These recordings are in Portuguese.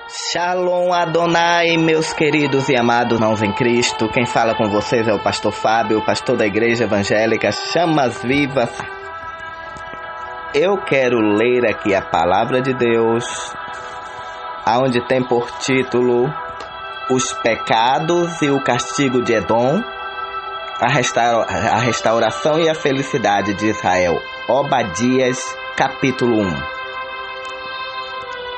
Shalom Adonai, meus queridos e amados irmãos em Cristo. Quem fala com vocês é o pastor Fábio, pastor da Igreja Evangélica Chamas Vivas. Eu quero ler aqui a palavra de Deus, aonde tem por título Os pecados e o castigo de Edom, a restauração e a felicidade de Israel. Obadias, capítulo 1.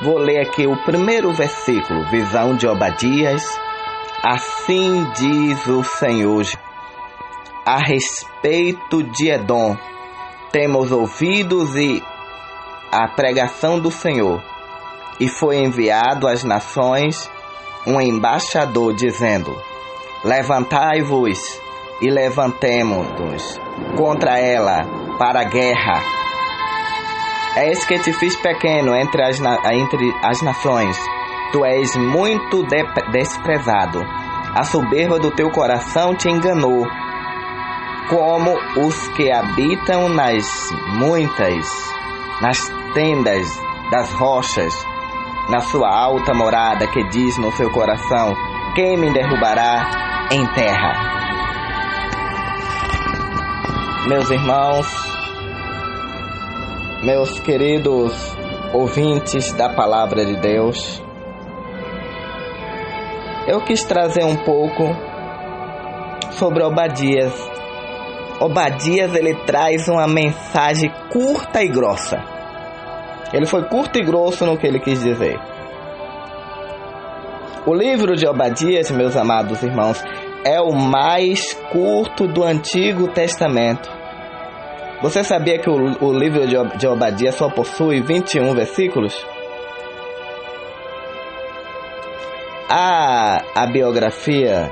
Vou ler aqui o primeiro versículo, visão de Obadias. Assim diz o Senhor: a respeito de Edom, temos ouvidos e a pregação do Senhor, e foi enviado às nações um embaixador dizendo: levantai-vos e levantemo-nos contra ela para a guerra. Eis que te fiz pequeno entre as nações, tu és muito desprezado. A soberba do teu coração te enganou, como os que habitam nas tendas das rochas, na sua alta morada, que diz no seu coração: quem me derrubará em terra? Meus irmãos, meus queridos ouvintes da palavra de Deus, eu quis trazer um pouco sobre Obadias. Obadias, ele traz uma mensagem curta e grossa. Ele foi curto e grosso no que ele quis dizer. O livro de Obadias, meus amados irmãos, é o mais curto do Antigo Testamento. Você sabia que o livro de Obadias só possui 21 versículos? A biografia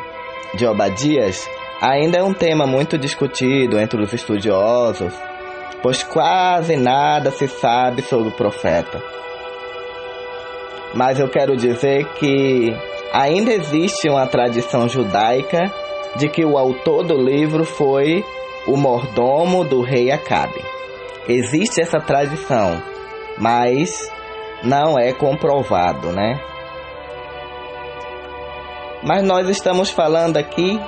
de Obadias ainda é um tema muito discutido entre os estudiosos, pois quase nada se sabe sobre o profeta. Mas eu quero dizer que ainda existe uma tradição judaica de que o autor do livro foi o mordomo do rei Acabe. Existe essa tradição, mas não é comprovado, né? Mas nós estamos falando aqui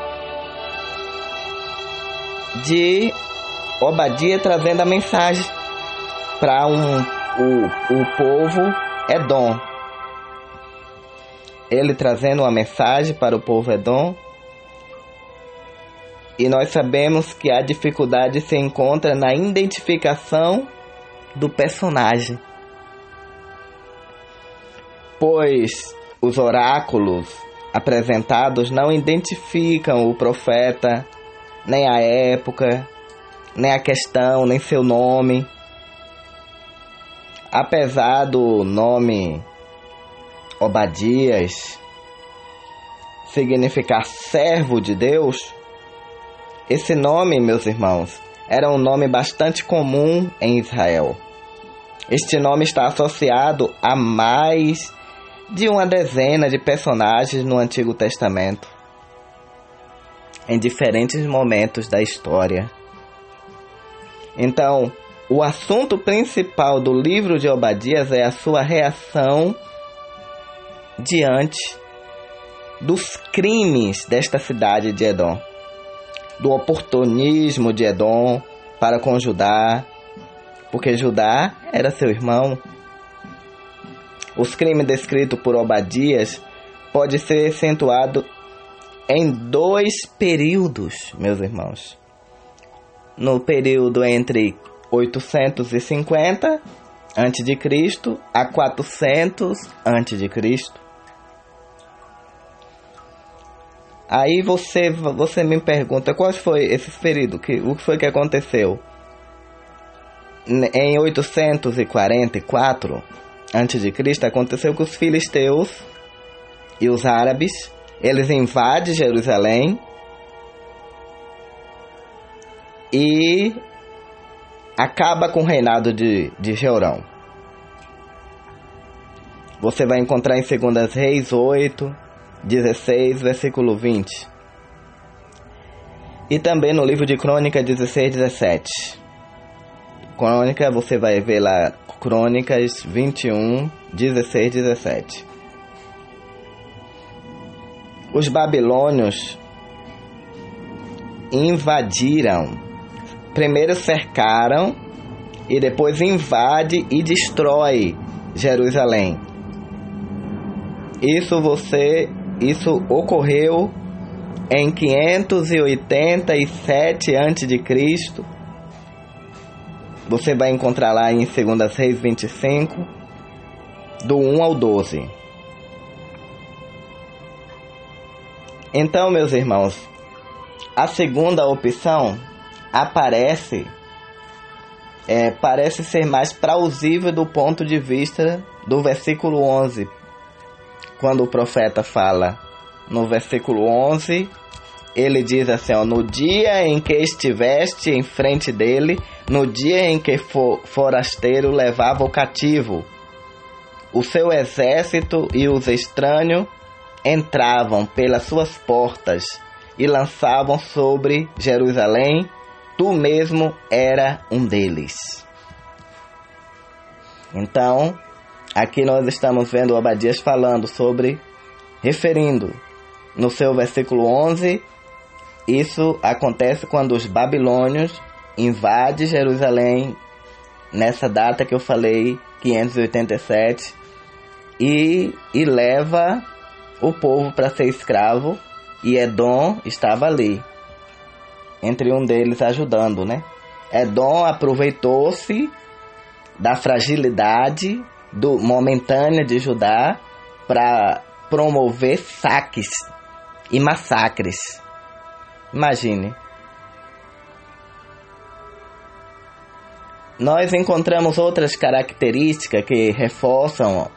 de Obadias trazendo a mensagem para o povo Edom. Ele trazendo uma mensagem para o povo Edom. E nós sabemos que a dificuldade se encontra na identificação do personagem, pois os oráculos apresentados não identificam o profeta, nem a época, nem a questão, nem seu nome. Apesar do nome Obadias significar servo de Deus, esse nome, meus irmãos, era um nome bastante comum em Israel. Este nome está associado a mais de uma dezena de personagens no Antigo Testamento, em diferentes momentos da história. Então, o assunto principal do livro de Obadias é a sua reação diante dos crimes desta cidade de Edom, do oportunismo de Edom para com Judá, porque Judá era seu irmão. Os crimes descritos por Obadias podem ser acentuados em dois períodos, meus irmãos. No período entre 850 a.C. a 400 a.C. Aí você me pergunta, qual foi esse período? O que foi que aconteceu? Em 844 a.C., aconteceu que os filisteus e os árabes, eles invadem Jerusalém e acaba com o reinado de Jeorão. Você vai encontrar em 2 Reis 8:16, versículo 20. E também no livro de Crônicas 16:17. Crônica, você vai ver lá, Crônicas 21:16-17. os babilônios invadiram. Primeiro cercaram e depois invade e destrói Jerusalém. Isso ocorreu em 587 a.C. Você vai encontrar lá em 2 Reis 25, do 1 ao 12. Então, meus irmãos, a segunda opção parece ser mais plausível do ponto de vista do versículo 11, quando o profeta fala no versículo 11, ele diz assim, no dia em que estiveste em frente dele, no dia em que forasteiro levava o cativo, o seu exército e os estranhos entravam pelas suas portas e lançavam sobre Jerusalém, tu mesmo era um deles. Então, aqui nós estamos vendo Obadias falando referindo no seu versículo 11, isso acontece quando os babilônios invadem Jerusalém, nessa data que eu falei, 587, e leva o povo para ser escravo, e Edom estava ali, entre um deles ajudando, né? Edom aproveitou-se da fragilidade momentânea de Judá para promover saques e massacres. Imagine. Nós encontramos outras características que reforçam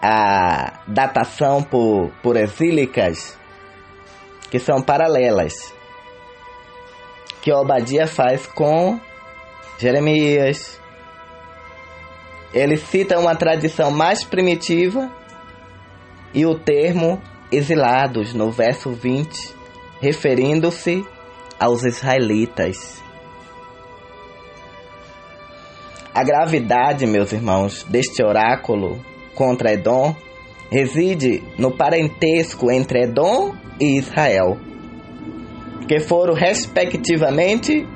a datação por exílicas, que são paralelas, que Obadias faz com Jeremias. Ele cita uma tradição mais primitiva e o termo exilados no verso 20, referindo-se aos israelitas. A gravidade, meus irmãos, deste oráculo contra Edom reside no parentesco entre Edom e Israel, que foram respectivamente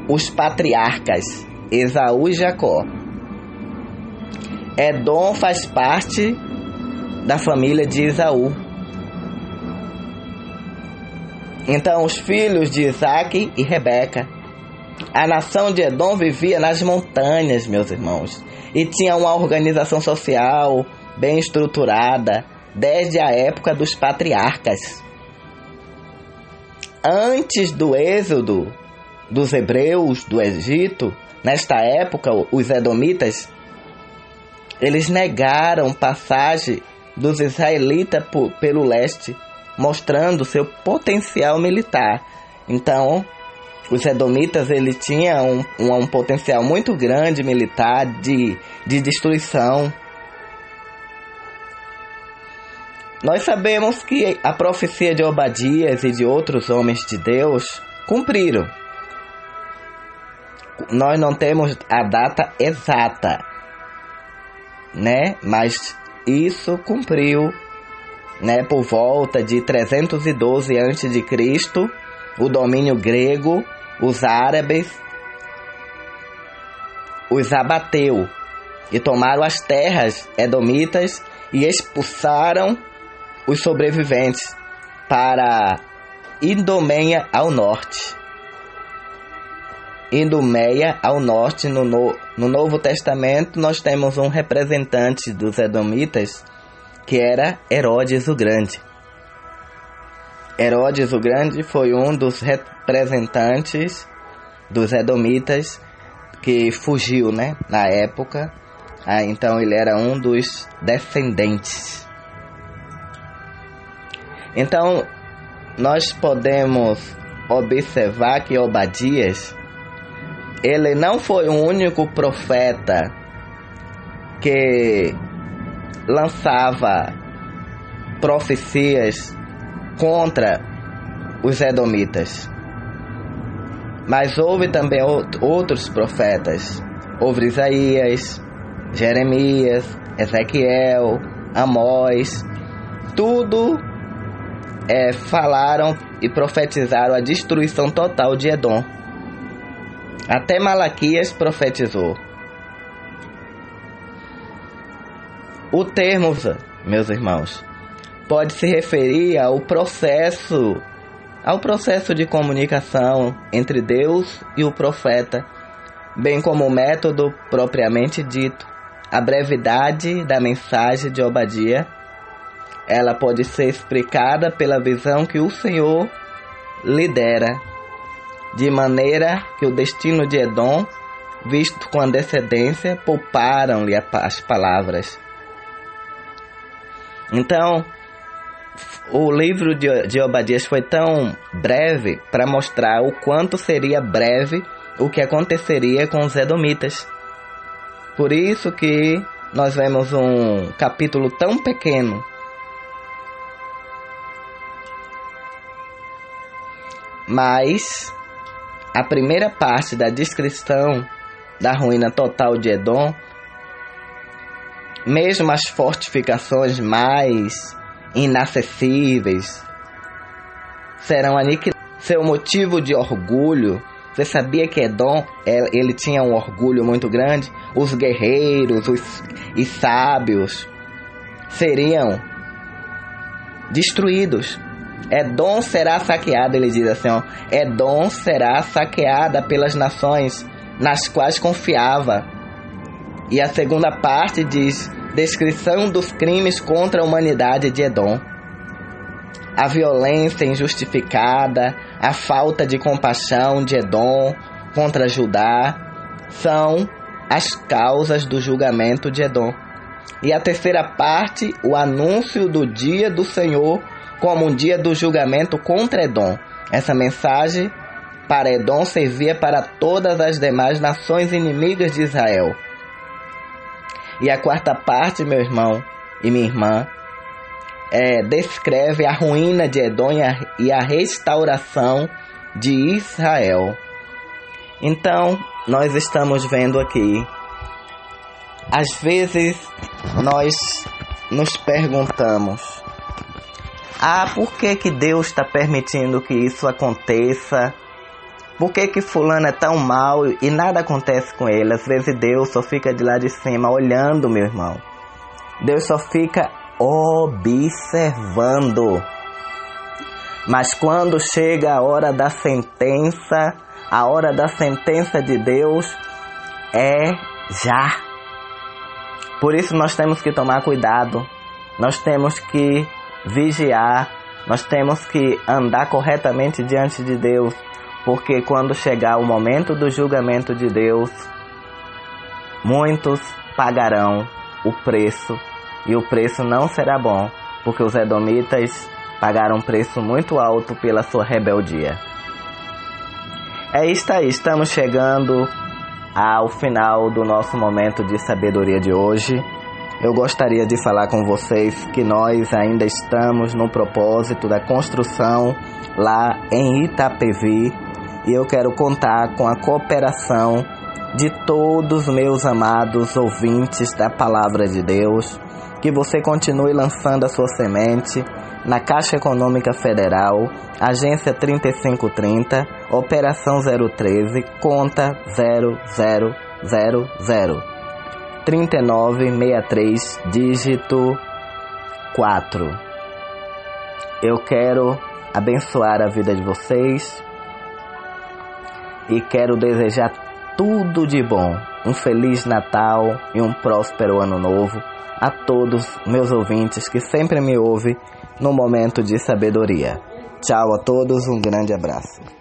os patriarcas Esaú e Jacó. Edom faz parte da família de Esaú. Então, os filhos de Isaque e Rebeca. A nação de Edom vivia nas montanhas, meus irmãos, e tinha uma organização social bem estruturada desde a época dos patriarcas. Antes do êxodo dos hebreus do Egito, nesta época, os edomitas, eles negaram passagem dos israelitas pelo leste, mostrando seu potencial militar. Então, os edomitas ele tinham um potencial muito grande militar de destruição. Nós sabemos que a profecia de Obadias e de outros homens de Deus cumpriram. Nós não temos a data exata, né? Mas isso cumpriu, né? Por volta de 312 a.C., o domínio grego, os árabes, os abateu e tomaram as terras edomitas e expulsaram os sobreviventes para Idumeia ao norte. Idumeia ao norte, no Novo Testamento, nós temos um representante dos edomitas, que era Herodes o Grande. Herodes o Grande foi um dos representantes dos edomitas que fugiu, né, na época. Então ele era um dos descendentes. Então nós podemos observar que Obadias, ele não foi o único profeta que lançava profecias contra os edomitas, mas houve também outros profetas. Houve Isaías, Jeremias, Ezequiel, Amós. Tudo falaram e profetizaram a destruição total de Edom. Até Malaquias profetizou. O termo, meus irmãos, pode se referir ao processo de comunicação entre Deus e o profeta, bem como o método propriamente dito. A brevidade da mensagem de Obadia, ela pode ser explicada pela visão que o Senhor lhe dera, de maneira que o destino de Edom, visto com antecedência, pouparam-lhe as palavras. Então, o livro de Obadias foi tão breve para mostrar o quanto seria breve o que aconteceria com os edomitas. Por isso que nós vemos um capítulo tão pequeno. Mas a primeira parte da descrição da ruína total de Edom, mesmo as fortificações mais inacessíveis serão aniquiladas. Seu motivo de orgulho, você sabia que Edom, ele tinha um orgulho muito grande? Os guerreiros e sábios seriam destruídos. Edom será saqueada, ele diz assim, ó, Edom será saqueada pelas nações nas quais confiava. E a segunda parte diz, descrição dos crimes contra a humanidade de Edom. A violência injustificada, a falta de compaixão de Edom contra Judá são as causas do julgamento de Edom. E a terceira parte, o anúncio do dia do Senhor como um dia do julgamento contra Edom. Essa mensagem para Edom servia para todas as demais nações inimigas de Israel. E a quarta parte, meu irmão e minha irmã, descreve a ruína de Edom e a restauração de Israel. Então, nós estamos vendo aqui, às vezes nós nos perguntamos, por que Deus está permitindo que isso aconteça? Por que fulano é tão mal e nada acontece com ele? Às vezes Deus só fica de lá de cima olhando, meu irmão. Deus só fica observando. Mas quando chega a hora da sentença de Deus é já. Por isso nós temos que tomar cuidado. Nós temos que vigiar. Nós temos que andar corretamente diante de Deus. Porque quando chegar o momento do julgamento de Deus, muitos pagarão o preço. E o preço não será bom, porque os edomitas pagaram um preço muito alto pela sua rebeldia. É isso aí, estamos chegando ao final do nosso momento de sabedoria de hoje. Eu gostaria de falar com vocês que nós ainda estamos no propósito da construção lá em Itapevi. E eu quero contar com a cooperação de todos meus amados ouvintes da Palavra de Deus. Que você continue lançando a sua semente na Caixa Econômica Federal, Agência 3530, Operação 013, Conta 0000, 3963, dígito 4. Eu quero abençoar a vida de vocês e quero desejar tudo de bom. Um Feliz Natal e um próspero Ano Novo a todos meus ouvintes que sempre me ouvem no momento de sabedoria. Tchau a todos, um grande abraço.